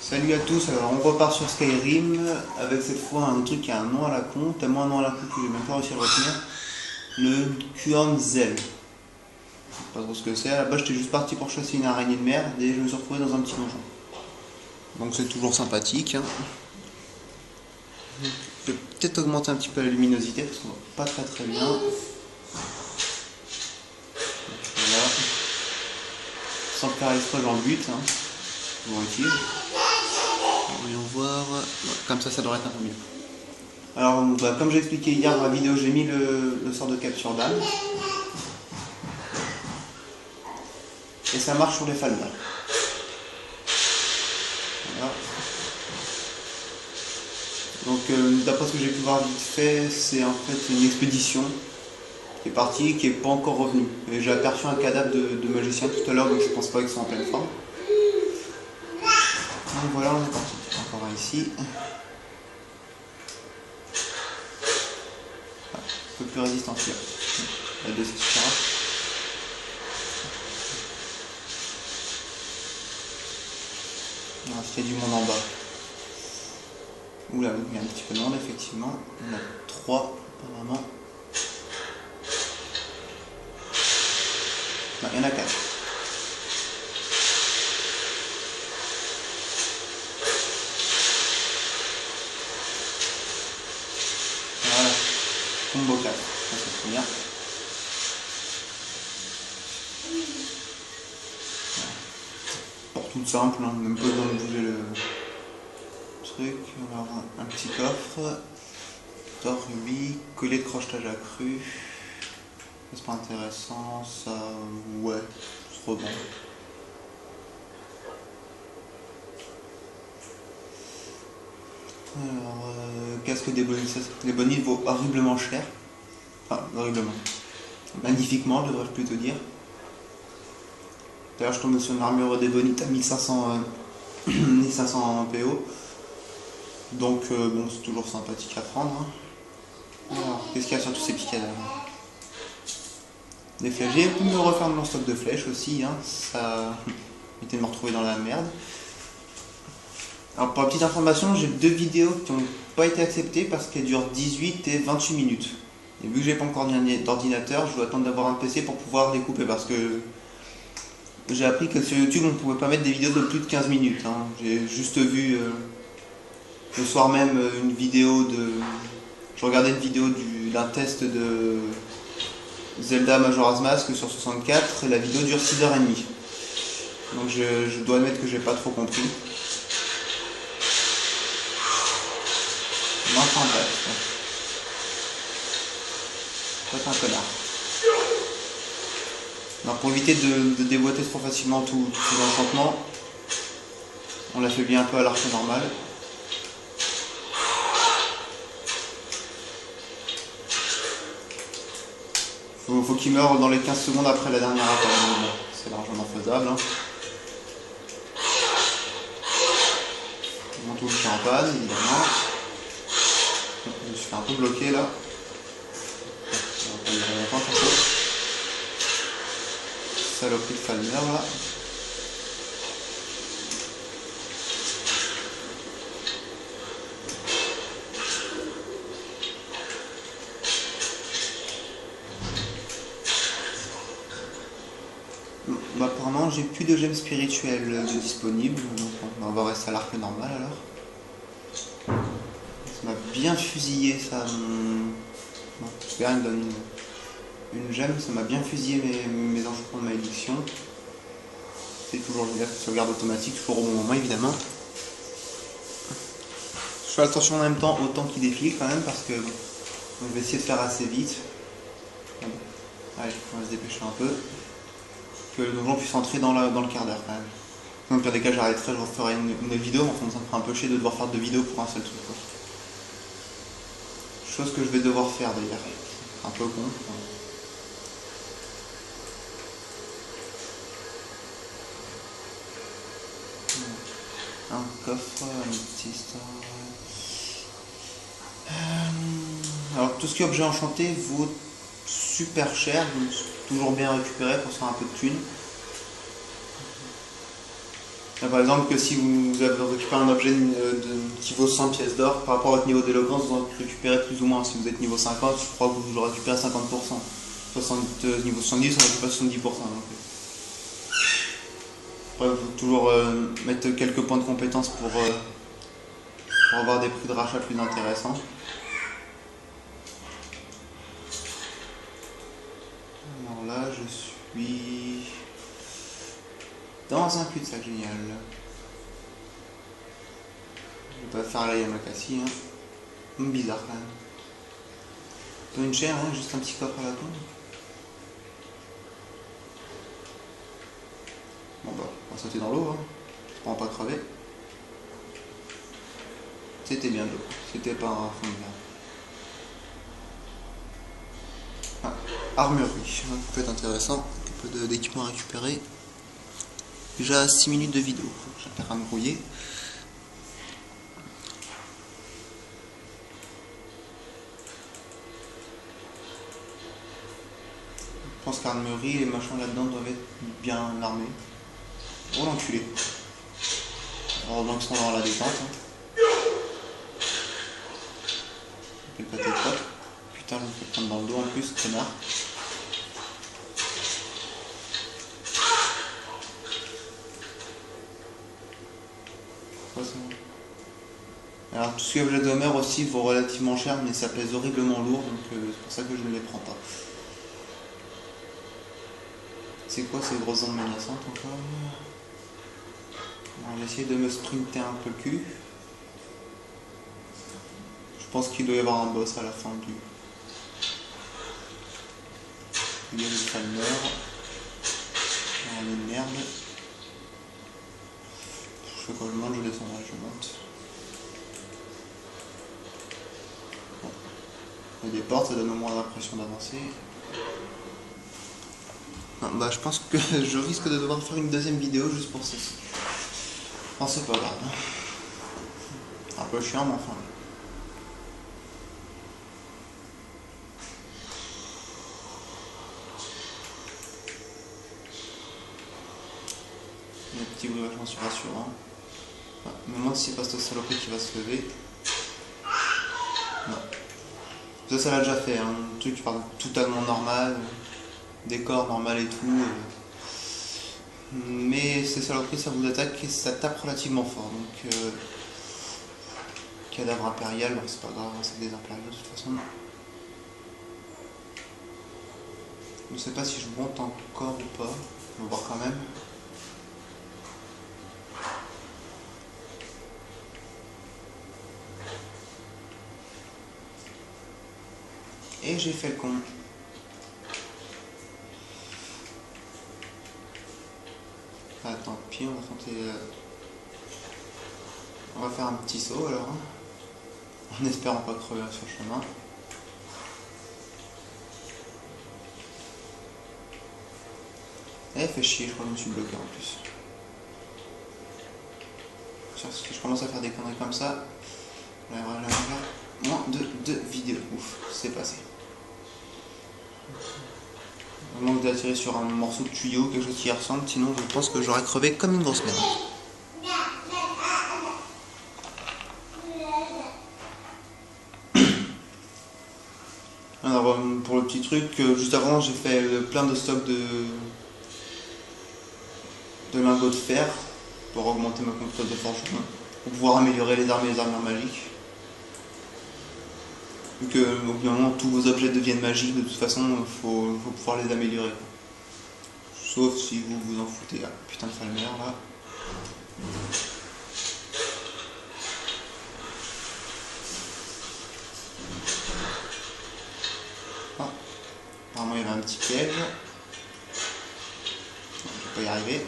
Salut à tous, alors on repart sur Skyrim avec cette fois un truc qui a un nom à la con, tellement un nom à la con que j'ai même pas réussi à le retenir. Le Kuanzel. Je sais pas trop ce que c'est, à la base j'étais juste parti pour chasser une araignée de merde et je me suis retrouvé dans un petit donjon. Donc c'est toujours sympathique. Hein. Je vais peut-être augmenter un petit peu la luminosité parce qu'on voit pas très bien. Voilà. Sans le faire exprès j'en bute, hein. Toujours utile. Voyons voir, comme ça devrait être un peu mieux. Alors comme j'ai expliqué hier dans la vidéo, j'ai mis le sort de capture d'âme. Et ça marche sur les Falmer. Voilà. Donc d'après ce que j'ai pu voir vite fait, c'est en fait une expédition qui est partie, qui n'est pas encore revenue. Et j'ai aperçu un cadavre de magicien tout à l'heure, donc je pense pas qu'ils sont en pleine forme. Donc voilà, on est parti. Encore un ici. Un peu plus résistant celui-là. La 2 c'est super. Il y a du monde en bas. Oula, il y a un petit peu de monde effectivement. On a 3 apparemment. Non, il y en a 4. Voilà. Combo 4. Ça c'est trop bien. Pour tout simple, hein, même pas besoin de bouger le truc. Alors un petit coffre. D'or, rubis, collier de crochetage accru. C'est pas intéressant, ça. Ouais, c'est trop bon. Alors, casque des bonnies, les bonnies vaut horriblement cher. Enfin, horriblement. Magnifiquement, je devrais plutôt dire. D'ailleurs, je tombe sur une armure des bonites à 1500 PO. Donc, bon, c'est toujours sympathique à prendre. Hein. Alors, qu'est-ce qu'il y a sur tous ces picadères? Des flèches. J'ai pu me refaire mon stock de flèches aussi. Hein. Ça m'était de me retrouver dans la merde. Alors, pour la petite information, j'ai 2 vidéos qui n'ont pas été acceptées parce qu'elles durent 18 et 28 minutes. Et vu que j'ai pas encore d'ordinateur, je dois attendre d'avoir un PC pour pouvoir les couper parce que j'ai appris que sur YouTube on ne pouvait pas mettre des vidéos de plus de 15 minutes. Hein. J'ai juste vu le soir même une vidéo de. Je regardais une vidéo d'un test de Zelda Majora's Mask sur 64 et la vidéo dure 6h30. Donc je dois admettre que j'ai pas trop compris. Mais enfin bref. Faut être un connard. Alors pour éviter de déboîter trop facilement tous ces enchantements, on l'affaiblit un peu à l'archer normal. Faut qu'il meure dans les 15 secondes après la dernière attaque. C'est largement faisable. Hein. Mon touche est en panne, évidemment. Je me suis fait un peu bloqué là. Ça va pas durer longtemps, ça saute. Saloperie de Falmer là. Bah, apparemment j'ai plus de gemmes spirituelles disponibles, donc on va rester à l'arc normal alors. Ça m'a bien fusillé ça. Bon, j'espère qu'il me donne une gemme, ça m'a bien fusillé mes enchantements de malédiction. C'est toujours la sauvegarde automatique, toujours au bon moment évidemment. Je fais attention en même temps au temps qui défile quand même parce que bon, je vais essayer de faire assez vite. Allez, on va se dépêcher un peu. Que le donjon puisse entrer dans le quart d'heure quand même. Dans le pire des cas, j'arrêterai, je referai une vidéo, enfin ça me fera un peu chier de devoir faire 2 vidéos pour un seul truc. Quoi. Chose que je vais devoir faire d'ailleurs. Un peu con. Un coffre, un petit store. Alors tout ce qui est objet enchanté vaut super cher, donc toujours bien récupéré pour se faire un peu de thunes. Là, par exemple, que si vous avez récupéré un objet qui vaut 100 pièces d'or, par rapport à votre niveau d'éloquence, vous en récupérez plus ou moins. Si vous êtes niveau 50, je crois que vous le récupérez 50%. Niveau 70, on récupère 70%. Donc. Après, il faut toujours mettre quelques points de compétence pour avoir des prix de rachat plus intéressants. Alors là, je suis dans un cul-de-sac génial. Je vais pas faire la Yamakasi, hein. Bizarre quand même. Pas une chair, hein, juste un petit coffre à la con. Bon bah, on va sauter dans l'eau, hein. Pour pas crever. C'était bien de l'eau, c'était pas un fond de mer. Ah, armurerie, ça peut être intéressant. Un peu d'équipement à récupérer. Déjà 6 minutes de vidéo, faut que j'apprenne à me brouiller. Je pense qu'armurerie, les machins là-dedans doivent être bien armés. Oh l'enculé. Heureusement qu'ils sont dans la détente. Hein. Je vais pas tes potes. Putain, je me fais prendre dans le dos en plus, connard. Alors tout ce qui est objet d'honneur aussi vaut relativement cher, mais ça pèse horriblement lourd, donc c'est pour ça que je ne les prends pas. C'est quoi ces grosses ondes menaçantes encore? On va essayer de me sprinter un peu le cul. Je pense qu'il doit y avoir un boss à la fin du... Il y a le Falmer. On a une merde. Je fais quoi, je monte, je descends là, je monte. Bon. Il y a des portes, ça donne au moins l'impression d'avancer. Bah, je pense que je risque de devoir faire une deuxième vidéo juste pour ceci. Enfin, c'est pas grave. Un peu chiant, mais enfin. Le petit bruit vachement rassurant. Je me demande si c'est pas cette saloperie qui va se lever. Non. Ça l'a déjà fait, hein. Un truc qui parle totalement normal. Décor normal et tout. Mais ces saloperies, ça vous attaque et ça tape relativement fort. Donc, cadavre impérial, bon, c'est pas grave, c'est des impériaux de toute façon. Je ne sais pas si je monte encore ou pas. On va voir quand même. Et j'ai fait le con. Ah, tant pis, on va tenter. On va faire un petit saut alors. En espérant pas crever sur le chemin. Eh, fait chier, je crois que je me suis bloqué en plus. Si je commence à faire des conneries comme ça, là, moins de vidéos. Ouf, c'est passé. À moins que d'attirer sur un morceau de tuyau, quelque chose qui y ressemble, sinon je pense que j'aurais crevé comme une grosse merde. Alors pour le petit truc, juste avant j'ai fait plein de stocks de lingots de fer pour augmenter ma compétence de forgeron, pour pouvoir améliorer les armes et les armures magiques. Vu que au bout d'un moment tous vos objets deviennent magiques, de toute façon il faut pouvoir les améliorer. Sauf si vous vous en foutez. Ah, putain de Falmer là. Ah, apparemment il y avait un petit piège. Je vais pas y arriver.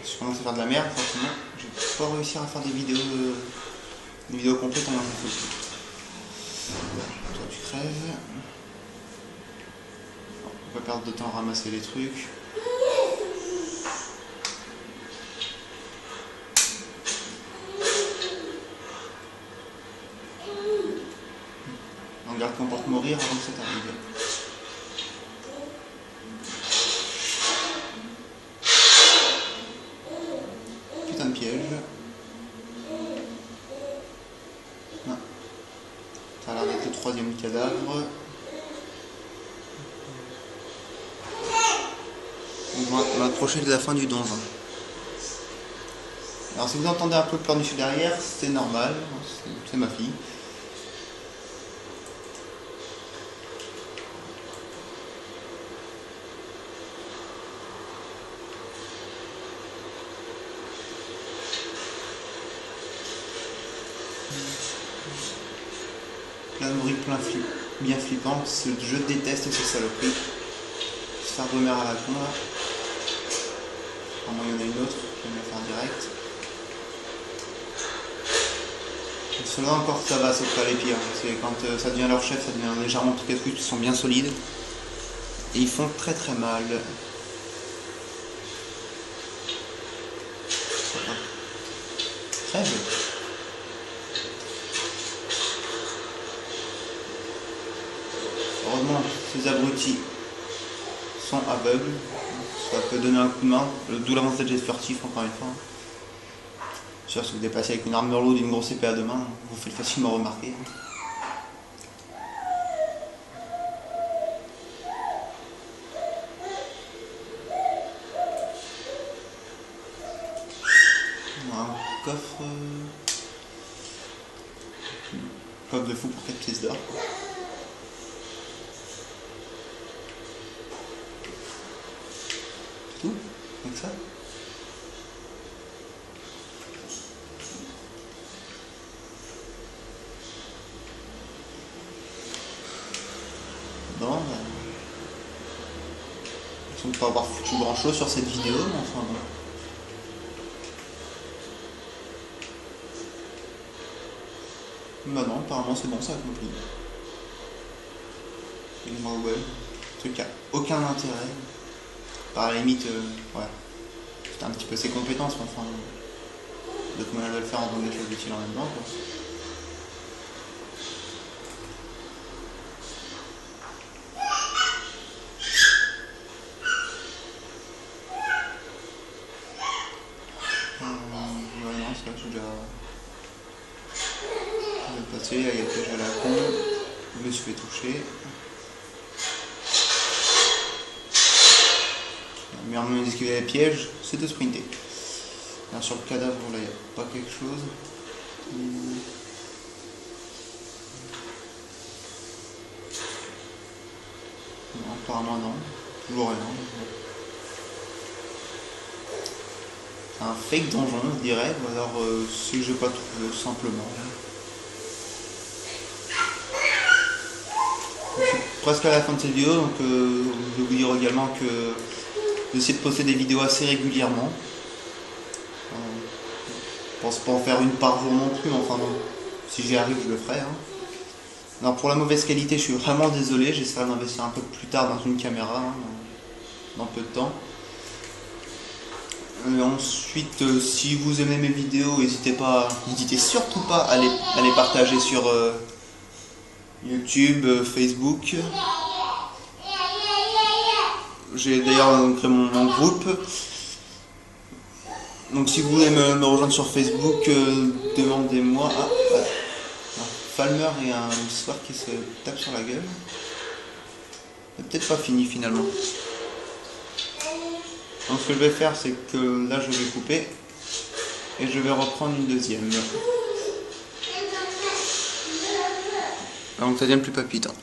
Si je commence à faire de la merde, forcément, je vais pas réussir à faire des vidéos complètes en un coup. Toi tu crèves. On va pas perdre de temps à ramasser les trucs. On garde qu'on porte mourir avant que ça t'arrive. un piège. Non. Ça a l'air d'être le troisième cadavre. On va approcher de la fin du donjon. Alors si vous entendez un peu le pleurnicher derrière, c'est normal, c'est ma fille. Plein de bruit, bien flippant. Je déteste ces saloperies. Se faire de mer à la con là. Vraiment il y en a une autre, je vais la faire direct. Ceux-là encore ça va, c'est pas les pires. C'est quand ça devient leur chef, ça devient légèrement plus casse-couilles, qui sont bien solides. Et ils font très très mal. Crève. Heureusement, ces abrutis sont aveugles. Ça peut donner un coup de main, d'où l'avantage d'être furtif encore une fois. Sûr, si vous dépassez avec une armure lourde et une grosse épée à deux mains, vous faites facilement remarquer. Un coffre... coffre de fou pour 4 pièces d'or. C'est tout avec ça. Bon, je ne pas avoir foutu grand chose sur cette vidéo, mais enfin bon. Bah non, apparemment c'est bon, ça accompli. Moi ouais, ce truc qui a aucun intérêt. Par la limite, ouais, c'était un petit peu ses compétences, mais enfin, d'autres moyens de le faire en faisant des choses utiles en même temps, quoi. Ouais, non, c'est vrai que j'ai déjà passé, il y a déjà la con, je me suis fait toucher. Le meilleur moyen d'esquiver les pièges, c'est de sprinter. Alors sur le cadavre, là, il n'y a pas quelque chose. Non, apparemment non. Toujours rien. C'est un fake donjon, je dirais, ou alors ce que j'ai pas trouvé simplement. Je suis presque à la fin de cette vidéo, donc je vais vous dire également que j'essaie de poster des vidéos assez régulièrement. Je pense pas en faire une par jour non plus, enfin bon, si j'y arrive je le ferai. Hein. Alors pour la mauvaise qualité, je suis vraiment désolé, j'essaierai d'investir un peu plus tard dans une caméra, hein, dans peu de temps. Ensuite, si vous aimez mes vidéos, n'hésitez surtout pas à les partager sur YouTube, Facebook. J'ai d'ailleurs créé mon groupe. Donc si vous voulez me rejoindre sur Facebook, demandez-moi. Falmer et un soir qui se tape sur la gueule. C'est peut-être pas fini finalement. Donc ce que je vais faire, c'est que là je vais couper et je vais reprendre une deuxième. Donc ça devient plus palpitant.